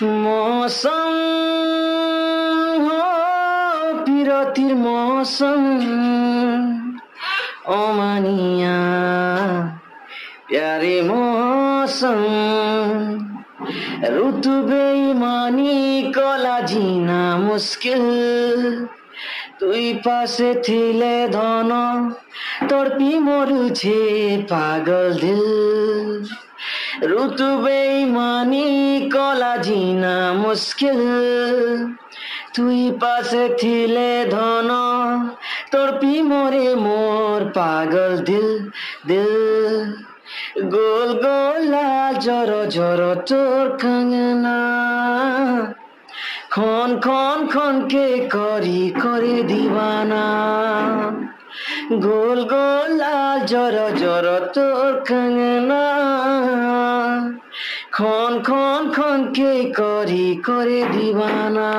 मौसम हो पिरतिर मौसम ओमानिया प्यारे मौसम ऋतु बेईमानी কলা জিনা মুশকিল তুই পাশে থিলে ধন তড়পি মরুছে পাগল দিল ঋতু বেঈমানি কলা জিনা মুশকিল তুই পাশে থিলে ধন তড়পি মরে মোর পাগল দিল দিল গোল গোলা জর জর তোর কাঙ্গনা খন খন খন কে করি করে দিবানা গোল গোলা জর জর তোর কাঙ্গনা খন খন খন কে করি করে দিবানা।